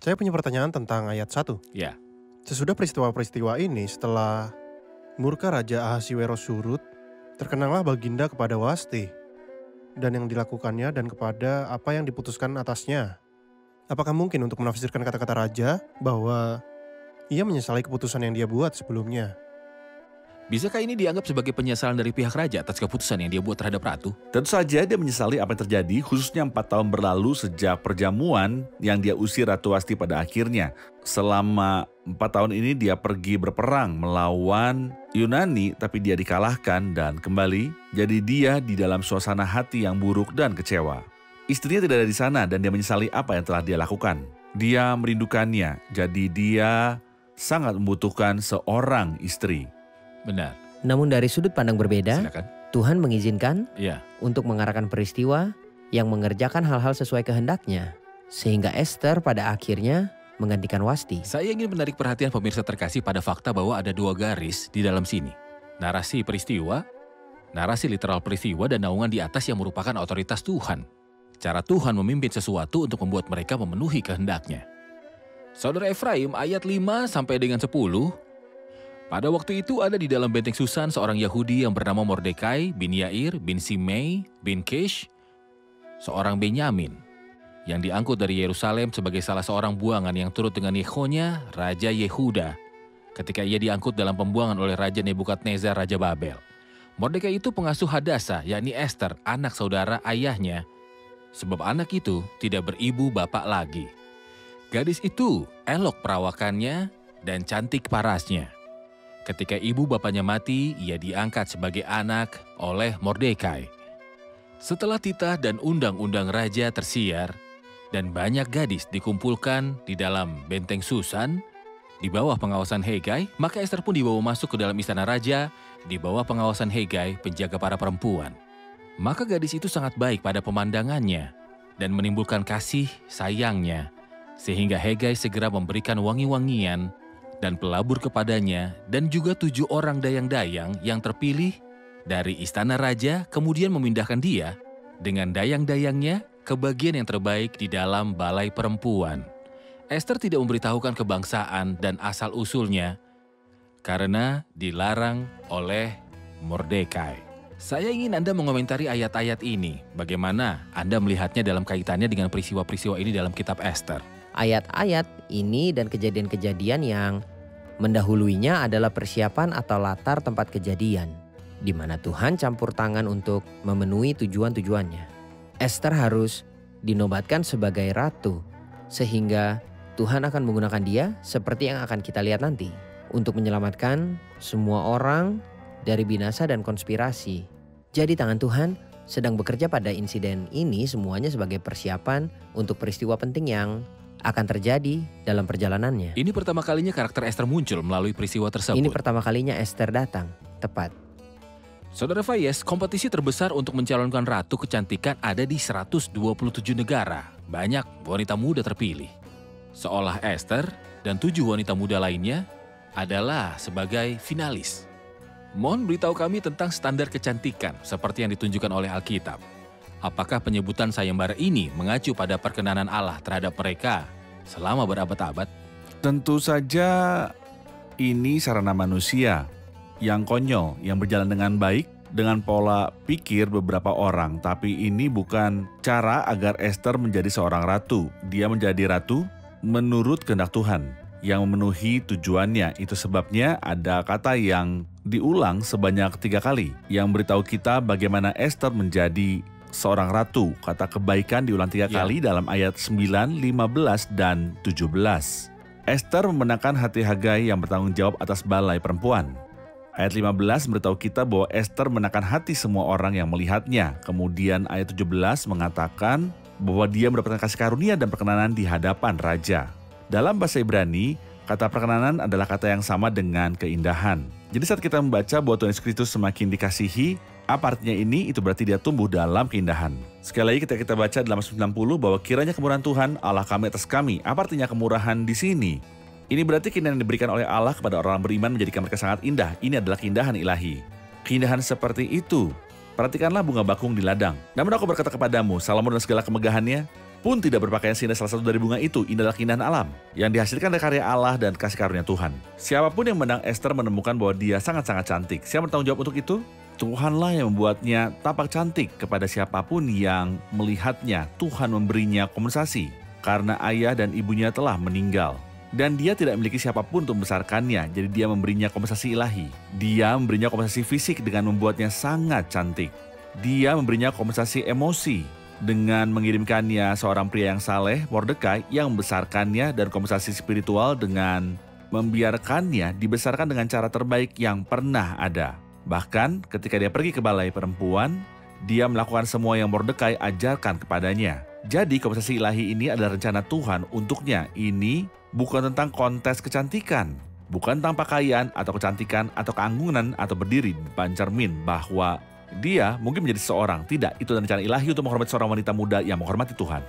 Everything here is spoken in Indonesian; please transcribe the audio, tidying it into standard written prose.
Saya punya pertanyaan tentang ayat 1. Ya, Sesudah peristiwa-peristiwa ini, setelah murka Raja Ahasiweros surut, terkenanglah Baginda kepada Wasti dan yang dilakukannya dan kepada apa yang diputuskan atasnya. Apakah mungkin untuk menafsirkan kata-kata raja bahwa ia menyesali keputusan yang dia buat sebelumnya? bisakah ini dianggap sebagai penyesalan dari pihak raja atas keputusan yang dia buat terhadap ratu? Tentu saja dia menyesali apa yang terjadi, khususnya 4 tahun berlalu sejak perjamuan yang dia usir Ratu Wasti pada akhirnya. Selama 4 tahun ini dia pergi berperang melawan Yunani, tapi dia dikalahkan dan kembali. Jadi dia di dalam suasana hati yang buruk dan kecewa. Istrinya tidak ada di sana dan dia menyesali apa yang telah dia lakukan. Dia merindukannya, jadi dia sangat membutuhkan seorang istri. Benar, Namun dari sudut pandang berbeda, silakan. Tuhan mengizinkan Ya, untuk mengarahkan peristiwa yang mengerjakan hal-hal sesuai kehendaknya. Sehingga Esther pada akhirnya menggantikan Wasti. saya ingin menarik perhatian pemirsa terkasih pada fakta bahwa ada 2 garis di dalam sini. Narasi peristiwa, narasi literal peristiwa dan naungan di atas yang merupakan otoritas Tuhan. Cara Tuhan memimpin sesuatu untuk membuat mereka memenuhi kehendaknya. Saudara Efraim ayat 5 sampai dengan 10. Pada waktu itu ada di dalam benteng Susan seorang Yahudi yang bernama Mordekai bin Yair bin Simei bin Kish, seorang Benyamin, yang diangkut dari Yerusalem sebagai salah seorang buangan yang turut dengan Yehonya, Raja Yehuda, ketika ia diangkut dalam pembuangan oleh Raja Nebukadnezar, Raja Babel. Mordekai itu pengasuh Hadasa, yakni Esther, anak saudara ayahnya, sebab anak itu tidak beribu bapak lagi. Gadis itu elok perawakannya dan cantik parasnya. Ketika ibu bapaknya mati, ia diangkat sebagai anak oleh Mordekai. Setelah titah dan undang-undang raja tersiar, dan banyak gadis dikumpulkan di dalam benteng Susan, di bawah pengawasan Hegai, maka Esther pun dibawa masuk ke dalam istana raja, di bawah pengawasan Hegai, penjaga para perempuan. Maka gadis itu sangat baik pada pemandangannya, dan menimbulkan kasih sayangnya, sehingga Hegai segera memberikan wangi-wangian dan pelabur kepadanya, dan juga 7 orang dayang-dayang yang terpilih dari istana raja, kemudian memindahkan dia dengan dayang-dayangnya ke bagian yang terbaik di dalam balai perempuan. Esther tidak memberitahukan kebangsaan dan asal-usulnya karena dilarang oleh Mordekai. Saya ingin Anda mengomentari ayat-ayat ini. Bagaimana Anda melihatnya dalam kaitannya dengan peristiwa-peristiwa ini dalam kitab Esther? Ayat-ayat ini dan kejadian-kejadian yang mendahuluinya adalah persiapan atau latar tempat kejadian, di mana Tuhan campur tangan untuk memenuhi tujuan-tujuannya. Esther harus dinobatkan sebagai ratu, sehingga Tuhan akan menggunakan dia seperti yang akan kita lihat nanti, untuk menyelamatkan semua orang dari binasa dan konspirasi. Jadi tangan Tuhan sedang bekerja pada insiden ini semuanya sebagai persiapan untuk peristiwa penting yang akan terjadi dalam perjalanannya. Ini pertama kalinya karakter Esther muncul melalui peristiwa tersebut. Ini pertama kalinya Esther datang, tepat. Saudara Fayez, kompetisi terbesar untuk mencalonkan ratu kecantikan ada di 127 negara. Banyak wanita muda terpilih. Seolah Esther dan 7 wanita muda lainnya adalah sebagai finalis. Mohon beritahu kami tentang standar kecantikan seperti yang ditunjukkan oleh Alkitab. Apakah penyebutan sayembara ini mengacu pada perkenanan Allah terhadap mereka selama berabad-abad? Tentu saja ini sarana manusia yang konyol, yang berjalan dengan baik, dengan pola pikir beberapa orang. Tapi ini bukan cara agar Esther menjadi seorang ratu. Dia menjadi ratu menurut kehendak Tuhan yang memenuhi tujuannya. Itu sebabnya ada kata yang diulang sebanyak 3 kali yang beritahu kita bagaimana Esther menjadi seorang ratu. Kata kebaikan diulang 3 kali dalam ayat 9, 15, dan 17. Esther memenangkan hati Hegai yang bertanggung jawab atas balai perempuan. Ayat 15 memberitahu kita bahwa Esther menangkan hati semua orang yang melihatnya. Kemudian ayat 17 mengatakan bahwa dia mendapatkan kasih karunia dan perkenanan di hadapan raja. Dalam bahasa Ibrani, kata perkenanan adalah kata yang sama dengan keindahan. Jadi saat kita membaca bahwa Tuhan Yesus Kristus semakin dikasihi, apa artinya ini? Itu berarti dia tumbuh dalam keindahan. Sekali lagi kita baca dalam 90 bahwa kiranya kemurahan Tuhan Allah kami atas kami. Apa artinya kemurahan di sini? Ini berarti keindahan yang diberikan oleh Allah kepada orang beriman menjadikan mereka sangat indah. Ini adalah keindahan ilahi. Keindahan seperti itu. Perhatikanlah bunga bakung di ladang. Namun aku berkata kepadamu, Salomo dan segala kemegahannya pun tidak berpakaian seindah salah satu dari bunga itu. Ini adalah keindahan alam yang dihasilkan dari karya Allah dan kasih karunia Tuhan. Siapapun yang menang Esther menemukan bahwa dia sangat-sangat cantik. Siapa bertanggung jawab untuk itu? Tuhanlah yang membuatnya tampak cantik. Kepada siapapun yang melihatnya, Tuhan memberinya kompensasi karena ayah dan ibunya telah meninggal. Dan dia tidak memiliki siapapun untuk membesarkannya, jadi dia memberinya kompensasi ilahi. Dia memberinya kompensasi fisik dengan membuatnya sangat cantik. Dia memberinya kompensasi emosi dengan mengirimkannya seorang pria yang saleh, Mordekai, yang membesarkannya, dan kompensasi spiritual dengan membiarkannya dibesarkan dengan cara terbaik yang pernah ada. Bahkan ketika dia pergi ke balai perempuan, dia melakukan semua yang Mordekai ajarkan kepadanya. Jadi kompensasi ilahi ini adalah rencana Tuhan untuknya. Ini bukan tentang kontes kecantikan, bukan tentang pakaian atau kecantikan atau keanggunan atau berdiri di depan cermin bahwa dia mungkin menjadi seseorang. Tidak, itu rencana ilahi untuk menghormati seorang wanita muda yang menghormati Tuhan.